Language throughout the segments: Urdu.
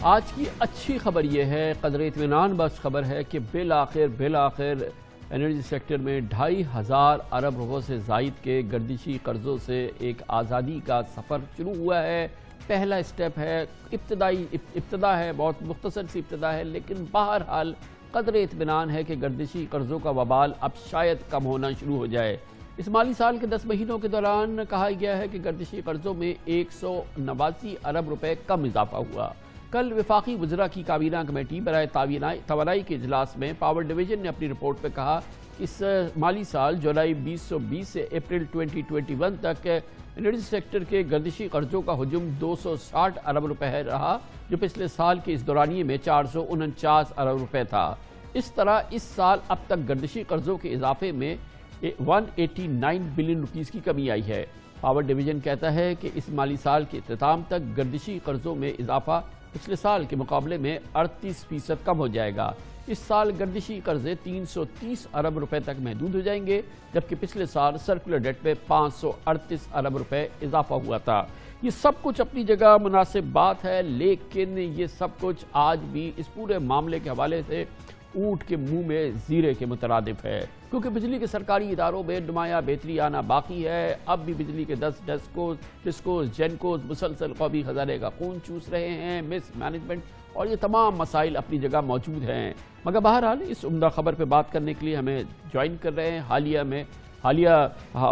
آج کی اچھی خبر یہ ہے، قدر اطمینان بخش خبر ہے کہ بالآخر انرجی سیکٹر میں 2,500 ارب روپے سے زائد کے گردشی قرضوں سے ایک آزادی کا سفر شروع ہوا ہے۔ پہلا اسٹیپ ہے، ابتدا ہے، بہت مختصر سی ابتدا ہے، لیکن بہرحال قدر اطمینان ہے کہ گردشی قرضوں کا وبال اب شاید کم ہونا شروع ہو جائے۔ اس مالی سال کے 10 مہینوں کے دوران کہا گیا ہے کہ گردشی قرضوں میں 189 ارب روپے کم اضافہ ہوا۔ کل وفاقی وزراء کی کابینہ کمیٹی برائے توانائی کے اجلاس میں پاور ڈویژن نے اپنی رپورٹ میں کہا کہ اس مالی سال جولائی 2020 سے اپریل 2021 تک انرجی سیکٹر کے گردشی قرضوں کا حجم 260 ارب روپے رہا، جو پچھلے سال کے اس دورانیے میں 449 ارب روپے تھا۔ اس طرح اس سال اب تک گردشی قرضوں کے اضافے میں 189 بلین روپیز کی کمی آئی ہے۔ پاور ڈویژن کہتا ہے کہ اس مالی سال کے اختتام تک گردشی قرضوں میں اضافہ پچھلے سال کے مقابلے میں 38% کم ہو جائے گا۔ اس سال گردشی قرضے 330 ارب روپے تک محدود ہو جائیں گے، جبکہ پچھلے سال سرکولر ڈیٹ میں 538 ارب روپے اضافہ ہوا تھا۔ یہ سب کچھ اپنی جگہ مناسب بات ہے، لیکن یہ سب کچھ آج بھی اس پورے معاملے کے حوالے سے اونٹ کے منہ میں زیرے کے مترادف ہے، کیونکہ بجلی کے سرکاری اداروں میں نمایاں بہتری آنا باقی ہے۔ اب بھی بجلی کے 10 ڈسکوز جینکوز مسلسل قومی خزانے کا خون چوس رہے ہیں، مس مینجمنٹ اور یہ تمام مسائل اپنی جگہ موجود ہیں۔ مگر بہرحال اس عمدہ خبر پہ بات کرنے کے لیے ہمیں جوائن کر رہے ہیں۔ حالیہ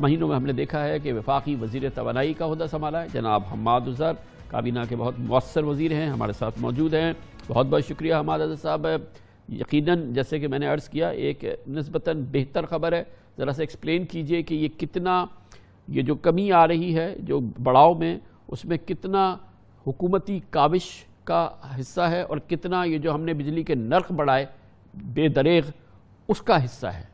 مہینوں میں ہم نے دیکھا ہے کہ وفاقی وزیر توانائی کا عہدہ سنبھالا ہے جناب حماد اظہر، کابینہ کے بہت مؤثر وزیر ہیں، ہمارے ساتھ موجود ہیں۔ بہت بہت شکریہ حماد اظہر صاحب۔ یقیناً جیسے کہ میں نے عرض کیا، ایک نسبتاً بہتر خبر ہے، ذرا سے ایکسپلین کیجئے کہ یہ جو کمی آ رہی ہے جو بڑھاؤ میں، اس میں کتنا حکومتی کاوش کا حصہ ہے اور کتنا یہ جو ہم نے بجلی کے نرخ بڑھائے بے دریغ اس کا حصہ ہے؟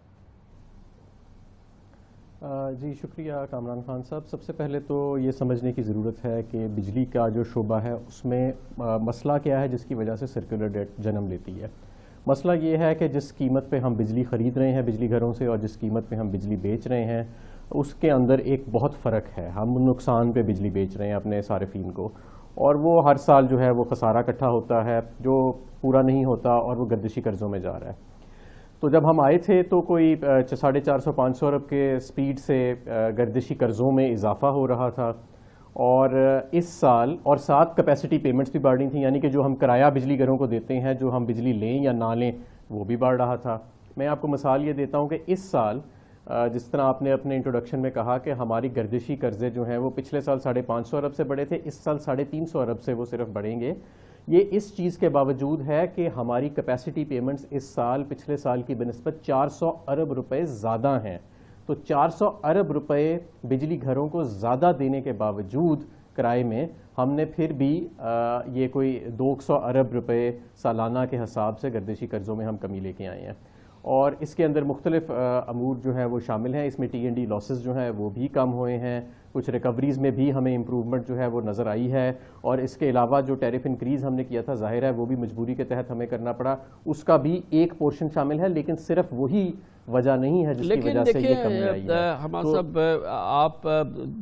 جی شکریہ کامران خان صاحب۔ سب سے پہلے تو یہ سمجھنے کی ضرورت ہے کہ بجلی کا جو شعبہ ہے اس میں مسئلہ کیا ہے جس کی وجہ سے سرکولر ڈیٹ جنم لیتی ہے۔ مسئلہ یہ ہے کہ جس قیمت پہ ہم بجلی خرید رہے ہیں بجلی گھروں سے اور جس قیمت پہ ہم بجلی بیچ رہے ہیں اس کے اندر ایک بہت فرق ہے۔ ہم نقصان پہ بجلی بیچ رہے ہیں اپنے صارفین کو، اور وہ ہر سال جو ہے وہ خسارہ اکٹھا ہوتا ہے جو پورا نہیں ہوتا اور وہ گردشی قرضوں میں جا رہا ہے۔ تو جب ہم آئے تھے تو کوئی 450-500 ارب کے سپیڈ سے گردشی قرضوں میں اضافہ ہو رہا تھا، اور اس سال اور ساتھ کیپیسٹی پیمنٹس بھی بڑھ رہی تھیں، یعنی کہ جو ہم کرایہ بجلی گھروں کو دیتے ہیں، جو ہم بجلی لیں یا نہ لیں، وہ بھی بڑھ رہا تھا۔ میں آپ کو مثال یہ دیتا ہوں کہ اس سال جس طرح آپ نے اپنے انٹروڈکشن میں کہا کہ ہماری گردشی قرضے جو ہیں وہ پچھلے سال 550 ارب سے بڑھے تھے، اس سال 350 ارب سے وہ صرف بڑھیں گے۔ یہ اس چیز کے باوجود ہے کہ ہماری کیپیسٹی پیمنٹس اس سال پچھلے سال کی بنسبت 400 ارب روپے زیادہ ہیں۔ تو 400 ارب روپے بجلی گھروں کو زیادہ دینے کے باوجود کرائے میں ہم نے پھر بھی یہ کوئی 200 ارب روپے سالانہ کے حساب سے گردشی قرضوں میں ہم کمی لے کے آئے ہیں، اور اس کے اندر مختلف امور جو ہیں وہ شامل ہیں۔ اس میں ٹی این ڈی لاسز جو ہیں وہ بھی کم ہوئے ہیں، کچھ ریکوریز میں بھی ہمیں امپروومنٹ جو ہے وہ نظر آئی ہے، اور اس کے علاوہ جو ٹیرف انکریز ہم نے کیا تھا ظاہر ہے وہ بھی مجبوری کے تحت ہمیں کرنا پڑا، اس کا بھی ایک پورشن شامل ہے، لیکن صرف وہی وجہ نہیں ہے جس کی وجہ سے یہ کمی آئی ہے۔ حماد صاحب، آپ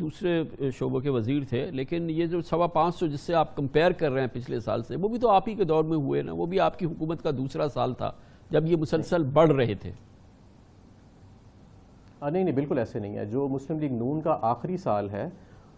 دوسرے شعبوں کے وزیر تھے، لیکن یہ جو 550 جس سے آپ کمپیئر کر رہے ہیں پچھلے سال سے، وہ بھی تو آپ ہی کے دور میں ہوئے نا، وہ بھی آپ کی حکومت کا دوسرا سال تھا جب یہ مسلسل بڑھ رہے تھے۔ نہیں بالکل ایسے نہیں ہے۔ جو مسلم لیگ نون کا آخری سال ہے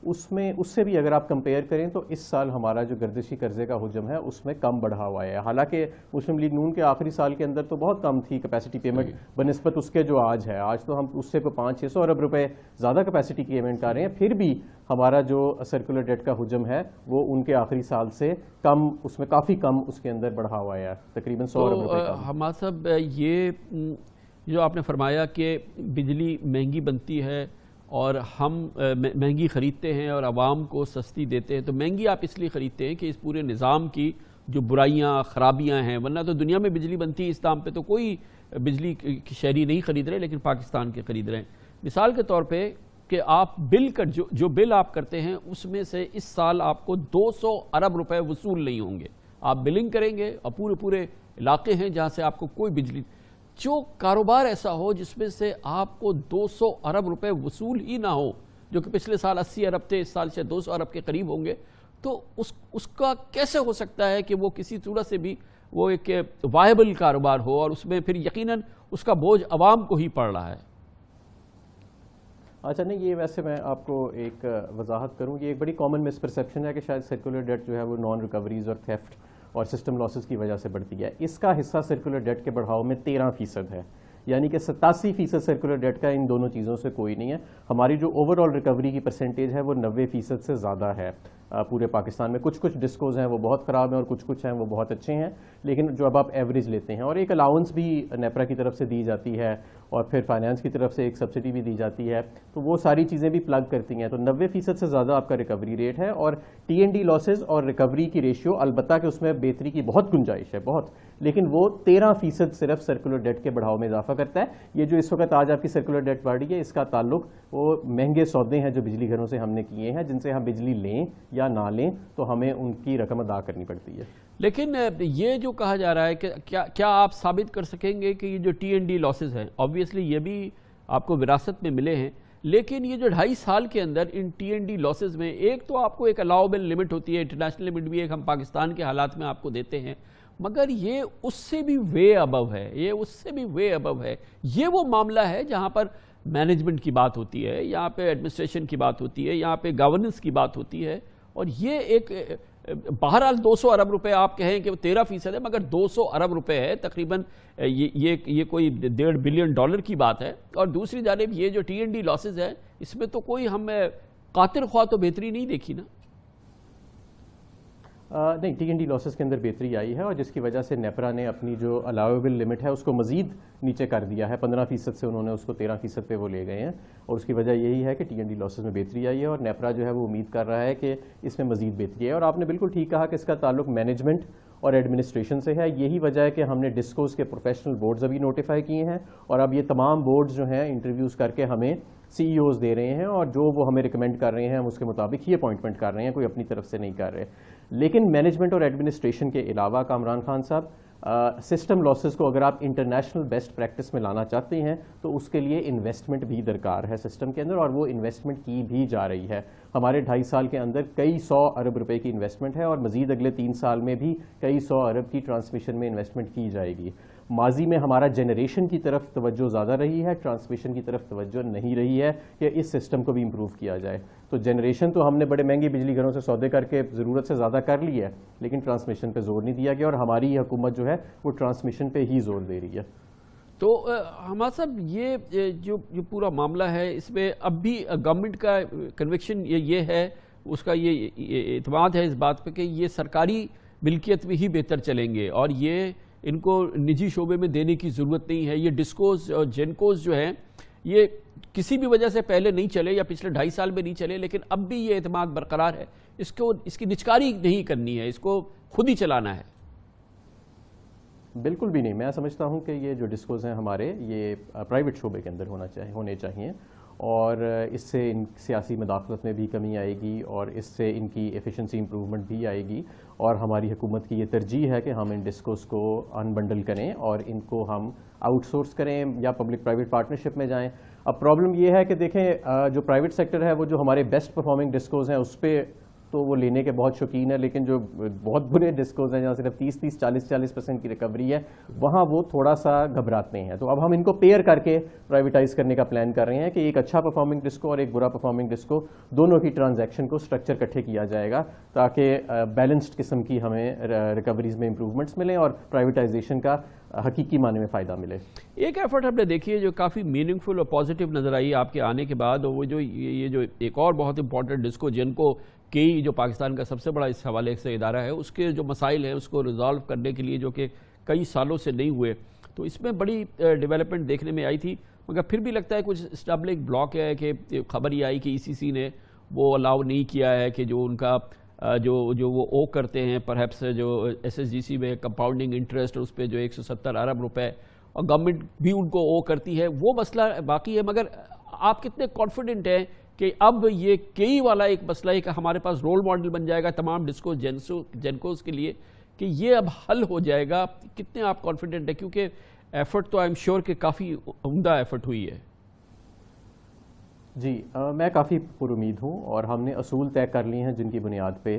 اس سے بھی اگر آپ کمپیئر کریں تو اس سال ہمارا جو گردشی قرضے کا حجم ہے اس میں کم بڑھا ہوا ہے، حالانکہ مسلم لیگ نون کے آخری سال کے اندر تو بہت کم تھی کیپیسٹی پیمنٹ بنسبت اس کے جو آج ہے۔ آج تو ہم اس سے 500-600 ارب روپے زیادہ کیپیسٹی کی پیمنٹ کر رہے ہیں، پھر بھی ہمارا جو سرکولر ڈیٹ کا حجم ہے وہ ان کے آخری سال سے کم، اس میں کافی کم اس کے اندر بڑھا ہوا ہے، تقریباً 100 ارب روپے کم۔ حماد صاحب، یہ جو آپ نے فرمایا کہ بجلی مہنگی بنتی ہے اور ہم مہنگی خریدتے ہیں اور عوام کو سستی دیتے ہیں، تو مہنگی آپ اس لیے خریدتے ہیں کہ اس پورے نظام کی جو برائیاں خرابیاں ہیں، ورنہ تو دنیا میں بجلی بنتی ہے اس دام پہ تو کوئی بجلی کی شہری نہیں خرید رہے، لیکن پاکستان کے خرید رہے ہیں۔ مثال کے طور پہ کہ آپ جو بل آپ کرتے ہیں اس میں سے اس سال آپ کو 200 ارب روپے وصول نہیں ہوں گے۔ آپ بلنگ کریں گے اور پورے علاقے ہیں جہاں سے آپ کو کوئی بجلی، جو کاروبار ایسا ہو جس میں سے آپ کو 200 ارب روپے وصول ہی نہ ہو، جو کہ پچھلے سال 80 ارب تھے، اس سال سے 200 ارب کے قریب ہوں گے، تو اس کا کیسے ہو سکتا ہے کہ وہ کسی صورت سے بھی وہ ایک وائبل کاروبار ہو اور اس میں پھر یقیناً اس کا بوجھ عوام کو ہی پڑ رہا ہے؟ اچھا نہیں، یہ ویسے میں آپ کو ایک وضاحت کروں، یہ ایک بڑی کامن مسپرسیپشن ہے کہ شاید سرکولر ڈیٹ جو ہے وہ نان ریکوریز اور تھیفٹ اور سسٹم لاسز کی وجہ سے بڑھتی ہے. اس کا حصہ سرکولر ڈیٹ کے بڑھاؤ میں 13% ہے، یعنی کہ 87% سرکولر ڈیٹ کا ان دونوں چیزوں سے کوئی نہیں ہے. ہماری جو اوور آل ریکوری کی پرسنٹیج ہے وہ 90% سے زیادہ ہے پورے پاکستان میں. کچھ ڈسکوز ہیں وہ بہت خراب ہیں اور کچھ ہیں وہ بہت اچھے ہیں، لیکن جو اب آپ ایوریج لیتے ہیں، اور ایک الاؤنس بھی نیپرا کی طرف سے دی جاتی ہے اور پھر فائنانس کی طرف سے ایک سبسڈی بھی دی جاتی ہے، تو وہ ساری چیزیں بھی پلگ کرتی ہیں. تو 90% سے زیادہ آپ کا ریکوری ریٹ ہے. اور ٹی این ڈی لاسز اور ریکوری کی ریشیو، البتہ کہ اس میں بہتری کی بہت گنجائش ہے، بہت، لیکن وہ 13% صرف سرکولر ڈیٹ کے بڑھاؤ میں اضافہ کرتا ہے. یہ جو اس وقت آج آپ کی سرکولر ڈیٹ بڑھ رہی ہے، اس کا تعلق وہ مہنگے سودے ہیں جو بجلی گھروں سے ہم نے کیے ہیں، جن سے ہم بجلی لیں یا نہ لیں تو ہمیں ان کی رقم ادا کرنی پڑتی ہے. لیکن یہ جو کہا جا رہا ہے کہ کیا آپ ثابت کر سکیں گے کہ یہ جو ٹی این ڈی لاسز ہیں، آبویسلی یہ بھی آپ کو وراثت میں ملے ہیں، لیکن یہ جو 2.5 سال کے اندر ان ٹی این ڈی لاسز میں ایک تو آپ کو ایک الاؤبل لمٹ ہوتی ہے، انٹرنیشنل لمٹ بھی ایک ہم پاکستان کے حالات میں آپ کو دیتے ہیں، مگر یہ اس سے بھی وے ابو ہے، یہ وہ معاملہ ہے جہاں پر مینجمنٹ کی بات ہوتی ہے، یہاں پہ ایڈمنسٹریشن کی بات ہوتی ہے، یہاں پہ گورننس کی بات ہوتی ہے. اور یہ ایک بہرحال 200 ارب روپے آپ کہیں کہ وہ 13% ہے، مگر 200 ارب روپے ہے تقریباً، یہ کوئی $1.5 بلین کی بات ہے. اور دوسری جانب یہ جو ٹی این ڈی لاسز ہے، اس میں تو کوئی ہم قاطر خواہ تو بہتری نہیں دیکھی نا؟ نہیں، ٹی این ڈی لاسز کے اندر بہتری آئی ہے، اور جس کی وجہ سے نیپرا نے اپنی جو الاؤیبل لمٹ ہے اس کو مزید نیچے کر دیا ہے. 15% سے انہوں نے اس کو 13% پہ وہ لے گئے ہیں، اور اس کی وجہ یہی ہے کہ ٹی این ڈی لاسز میں بہتری آئی ہے، اور نیپرا جو ہے وہ امید کر رہا ہے کہ اس میں مزید بہتری ہے. اور آپ نے بالکل ٹھیک کہا کہ اس کا تعلق مینجمنٹ اور ایڈمنسٹریشن سے ہے. یہی وجہ ہے کہ ہم نے ڈسکوز کے پروفیشنل بورڈز ابھی نوٹیفائی کیے ہیں، اور اب یہ تمام بورڈز جو ہیں انٹرویوز کر کے ہمیں سی ای اوز دے رہے ہیں، اور جو وہ ہمیں ریکمینڈ کر رہے ہیں ہم اس کے مطابق ہی اپوائنٹمنٹ کر رہے ہیں، کوئی اپنی طرف سے نہیں کر رہے. لیکن مینجمنٹ اور ایڈمنسٹریشن کے علاوہ کامران خان صاحب، سسٹم لاسز کو اگر آپ انٹرنیشنل بیسٹ پریکٹس میں لانا چاہتے ہیں تو اس کے لیے انویسٹمنٹ بھی درکار ہے سسٹم کے اندر، اور وہ انویسٹمنٹ کی بھی جا رہی ہے. ہمارے 2.5 سال کے اندر کئی 100 ارب روپے کی انویسٹمنٹ ہے، اور مزید اگلے 3 سال میں بھی کئی 100 ارب کی ٹرانسمیشن میں انویسٹمنٹ کی جائے گی. ماضی میں ہمارا جنریشن کی طرف توجہ زیادہ رہی ہے، ٹرانسمیشن کی طرف توجہ نہیں رہی ہے کہ اس سسٹم کو بھی امپروو کیا جائے. تو جنریشن تو ہم نے بڑے مہنگی بجلی گھروں سے سودے کر کے ضرورت سے زیادہ کر لی ہے، لیکن ٹرانسمیشن پہ زور نہیں دیا گیا، اور ہماری حکومت جو ہے وہ ٹرانسمیشن پہ ہی زور دے رہی ہے. تو حماد صاحب، یہ جو پورا معاملہ ہے، اس میں اب بھی گورنمنٹ کا کنوکشن یہ ہے، اس کا یہ اعتماد ہے اس بات پہ کہ یہ سرکاری ملکیت میں ہی بہتر چلیں گے، اور یہ ان کو نجی شعبے میں دینے کی ضرورت نہیں ہے. یہ ڈسکوز اور جینکوز جو ہیں، یہ کسی بھی وجہ سے پہلے نہیں چلے یا پچھلے 2.5 سال میں نہیں چلے، لیکن اب بھی یہ اعتماد برقرار ہے. اس کی نچکاری نہیں کرنی ہے، اس کو خود ہی چلانا ہے. بالکل بھی نہیں. میں سمجھتا ہوں کہ یہ جو ڈسکوز ہیں ہمارے، یہ پرائیویٹ شعبے کے اندر ہونے چاہیے، اور اس سے ان سیاسی مداخلت میں بھی کمی آئے گی، اور اس سے ان کی ایفیشنسی امپروومنٹ بھی آئے گی. اور ہماری حکومت کی یہ ترجیح ہے کہ ہم ان ڈسکوز کو انبنڈل کریں اور ان کو ہم آؤٹ سورس کریں یا پبلک پرائیویٹ پارٹنرشپ میں جائیں. اب پرابلم یہ ہے کہ دیکھیں، جو پرائیویٹ سیکٹر ہے وہ جو ہمارے بیسٹ پرفارمنگ ڈسکوز ہیں اس پہ تو وہ لینے کے بہت شوقین ہے، لیکن جو بہت برے ڈسکوز ہیں جہاں صرف 30 40% کی ریکوری ہے، وہاں وہ تھوڑا سا گھبراتے ہیں. تو اب ہم ان کو پیئر کر کے پرائیویٹائز کرنے کا پلان کر رہے ہیں کہ ایک اچھا پرفارمنگ ڈسکو اور ایک برا پرفارمنگ ڈسکو، دونوں کی ٹرانزیکشن کو اسٹرکچر اکٹھے کیا جائے گا تاکہ بیلنسڈ قسم کی ہمیں ریکوریز میں امپروومنٹس ملیں اور پرائیویٹائزیشن کا حقیقی معنی میں فائدہ ملے. ایک ایفرٹ ہم نے دیکھی ہے جو کافی میننگ فل اور پازیٹیو نظر آئی آپ کے آنے کے بعد، اور وہ یہ جو ایک اور بہت امپورٹنٹ ڈسکو جن کو کئی جو پاکستان کا سب سے بڑا اس حوالے سے ادارہ ہے، اس کے جو مسائل ہیں اس کو ریزالو کرنے کے لیے جو کہ کئی سالوں سے نہیں ہوئے، تو اس میں بڑی ڈیولپمنٹ دیکھنے میں آئی تھی. مگر پھر بھی لگتا ہے کچھ اسٹیبلنگ بلاک ہے کہ خبر یہ آئی کہ ای سی سی نے وہ الاؤ نہیں کیا ہے کہ جو ان کا جو وہ او کرتے ہیں پرہیپس جو ایس ایس جی سی میں کمپاؤنڈنگ انٹرسٹ، اس پہ جو 170 ارب روپے، اور گورنمنٹ بھی ان کو او کرتی ہے، وہ مسئلہ باقی ہے. مگر آپ کتنے کانفیڈنٹ ہیں کہ اب یہ کئی والا ایک مسئلہ ہے کہ ہمارے پاس رول ماڈل بن جائے گا تمام ڈسکو جینکوز کے لیے کہ یہ اب حل ہو جائے گا؟ کتنے آپ کانفیڈنٹ ہیں؟ کیونکہ ایفرٹ تو آئی ایم شیور کہ کافی عمدہ ایفرٹ ہوئی ہے. جی، میں کافی پر امید ہوں، اور ہم نے اصول طے کر لی ہیں جن کی بنیاد پہ